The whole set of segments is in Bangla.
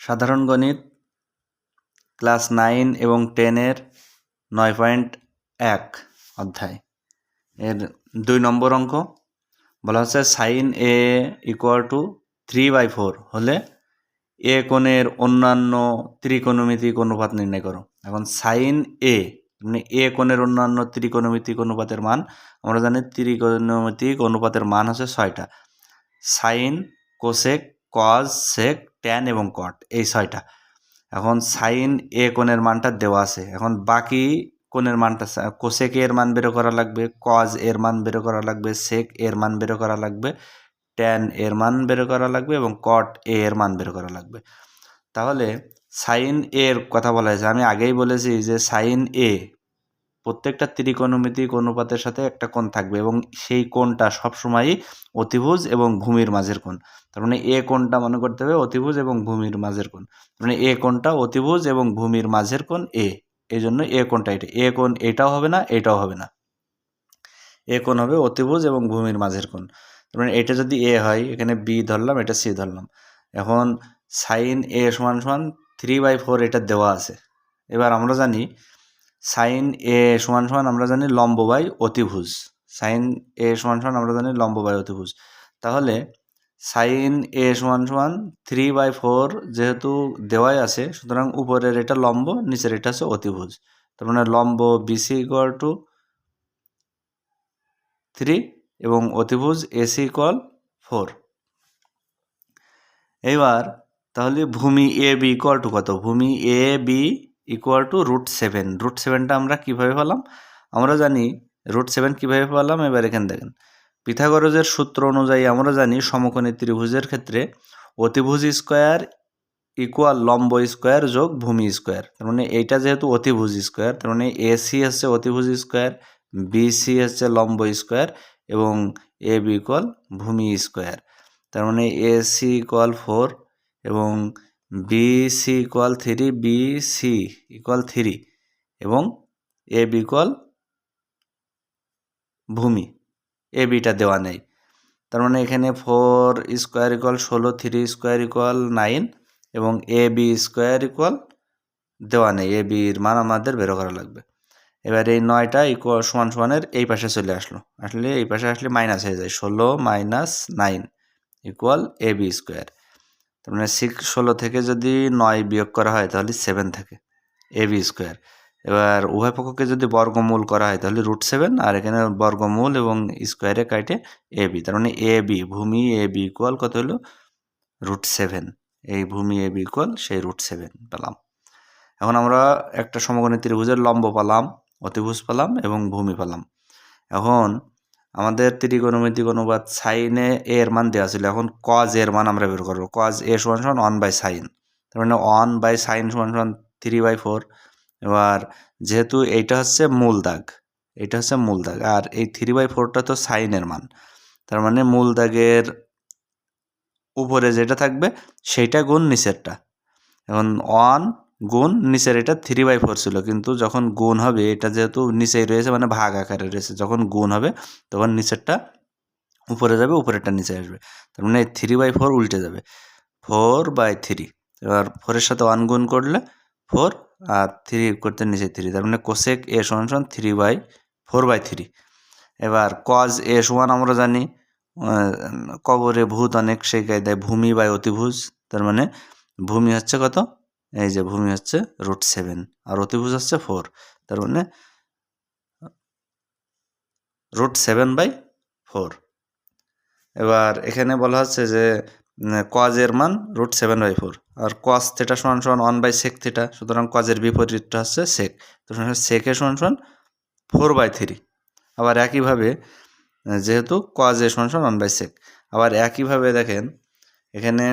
সাধারণ গণিত ক্লাস 9 এবং 10-এর 9.1 অধ্যায় এর 2 নম্বর অঙ্ক বলা হচ্ছে sin a = 3/4 হলে এ কোণের অন্যান্য ত্রিকোণমিতিক অনুপাত নির্ণয় করো। এখন sin a মানে এ কোণের অন্যান্য ত্রিকোণমিতিক অনুপাতের মান আমরা জানি ত্রিকোণমিতিক অনুপাতের মান হচ্ছে 6টা, সাইন, কোসেক, কজ, সেক, ট্যান এবং কট, এই 6টা। এখন সাইন এ কোণের মানটা দেওয়া আছে, এখন বাকি কোণের মানটা কোসেক এর মান বের করা লাগবে, কজ এর মান বের করা লাগবে, সেক এর মান বের করা লাগবে, ট্যান এর মান বের করা লাগবে এবং কট এর মান বের করা লাগবে। তাহলে সাইন এর কথা বলা হয়েছে, আমি আগেই বলেছি যে সাইন এ প্রত্যেকটা ত্রিকোণমিতিক অনুপাতের সাথে একটা কোণ থাকবে এবং সেই কোণটা সবসময়ই অতিভুজ এবং ভূমির মাঝের কোণ। তার মানে এ কোণটা মনে করতে হবে অতিভুজ এবং ভূমির মাঝের কোণ। মানে এ কোণটা অতিভুজ এবং ভূমির মাঝের কোণ এ, এই জন্য এ কোণটা এটা। এ কোণ এটাও হবে না, এটাও হবে না, এ কোণ হবে অতিভুজ এবং ভূমির মাঝের কোণ। তার মানে এটা যদি এ হয়, এখানে বি ধরলাম, এটা সি ধরলাম। এখন সাইন এ সমান সমান 3/4 এটা দেওয়া আছে। এবার আমরা জানি সাইন এ সমান সমান আমরা জানি লম্ব বাই অতিভুজ। সাইন এ সমান সমান আমরা জানি লম্ব বাই অতিভুজ। তাহলে সাইন এ সমান সমান 3/4 যেহেতু দেওয়াই আছে, সুতরাং উপরের এটা লম্ব, নিচের এটা হচ্ছে অতিভুজ। তার মানে লম্ব বিসি = 3 এবং অতিভুজ এসি = 4। এবার তাহলে ভূমি এ বি = কত? ভূমি এ বি = √7। √7টা আমরা কিভাবে পেলাম? আমরা জানি √7 কিভাবে পেলাম। এবার এখানে দেখেন, পিথাগোরাসের সূত্র অনুযায়ী আমরা জানি সমকোণী ত্রিভুজের ক্ষেত্রে অতিভুজ স্কোয়ার ইকুয়াল লম্ব স্কোয়ার যোগ ভূমি স্কোয়ার। তার মানে এইটা যেহেতু অতিভুজ স্কোয়ার, তার মানে এসি হচ্ছে অতিভুজ স্কোয়ার, বিসি হচ্ছে লম্ব স্কোয়ার এবং এ বি = ভূমি স্কোয়ার। তার মানে এসি = 4 এবং বিসি = 3, বিসি = 3 এবং এ বি = ভূমি। এ বিটা দেওয়া নেই। তার মানে এখানে 4² = 16, 3² = 9 এবং এ বি স্কোয়ার দেওয়া নেই। এ বির মান আমাদের বের করা লাগবে। এবার এই 9টা সমান সমানের এই পাশে চলে আসলে এই পাশে আসলে মাইনাস হয়ে যায়, 16 - 9 = এ বি স্কোয়ার। তার মানে 16 থেকে যদি 9 বিয়োগ করা হয় তাহলে 7 থাকে, এ বি স্কোয়ার। এবার উভয় পক্ষকে যদি বর্গমূল করা হয় তাহলে √7, আর এখানে বর্গমূল এবং স্কোয়ারে কাটে এ বি। তার মানে এ বি, ভূমি এ বি = কত হলো? √7। এই ভূমি এ বি সেই √7 পেলাম। এখন আমরা একটা সমকোণী ত্রিভুজের লম্ব পেলাম, অতিভুজ পেলাম এবং ভূমি পেলাম। এখন আমাদের ত্রিকোণমিতিক অনুপাত সাইনে এর মান দেওয়া ছিল, এখন কজ এর মান আমরা বের করবো। কজ এ সমান সমান 1/sin, তার মানে 1/sin সমান সমান 3/4। এবার যেহেতু এইটা হচ্ছে মূল দাগ, এটা হচ্ছে মূল দাগ, আর এই 3/4টা তো সাইনের মান, তার মানে মূল দাগের উপরে যেটা থাকবে সেইটা গুণ নিচেরটা। এখন 1 গুণ নিচের এটা 3/4 ছিল, কিন্তু যখন গুণ হবে, এটা যেহেতু নিচেই রয়েছে মানে ভাগ আকারে রয়েছে, যখন গুণ হবে তখন নিচেরটা উপরে যাবে, উপরেরটা নিচে আসবে। তার মানে 3/4 উল্টে যাবে, 4/3। এবার 4-এর সাথে 1 গুণ করলে 4 আর 3 করতে নিচে 3, তার মানে কোসেক এ সমান সমান 4/3। এবার কজ এ সমান আমরা জানি কবরে ভূত অনেক, সেই কায়দায় ভূমি বাই অতিভুজ। তার মানে ভূমি হচ্ছে কত? এই যে ভূমি হচ্ছে √7 আর অতিভুজ হচ্ছে 4, তার মানে √7/4। এবার এখানে বলা হচ্ছে যে কজ এর মান √7/4 আর কস থিটা সমান সমান 1/sec থিটা, সুতরাং কজের বিপরীতটা হচ্ছে সেক, তো সেক এ সমান সমান 4/3। আবার একইভাবে যেহেতু কজ এ সমান সমান 1/sec, আবার একইভাবে দেখেন এখানে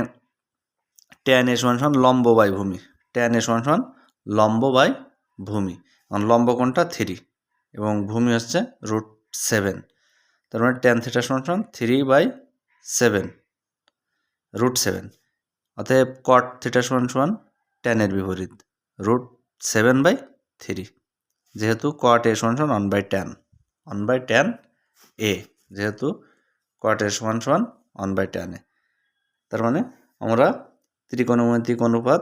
ট্যান এ সমান সমান লম্ব বাই ভূমি, ট্যান এ সমান সমান লম্ব বাই ভূমি। লম্ব কোণটা 3 এবং ভূমি হচ্ছে √7, তার মানে ট্যান থিটা সমান সমান 3/7 √7। অতএব কট থিটা সমান সমান ট্যানের বিপরীত √7/3, যেহেতু কট এ সমান সমান 1/tan এ, যেহেতু কট এ সমান সমান 1/tan এ। তার মানে আমরা ত্রিকোণমিতিক অনুপাত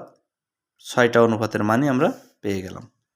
6টা অনুপাতের মানই আমরা পেয়ে গেলাম।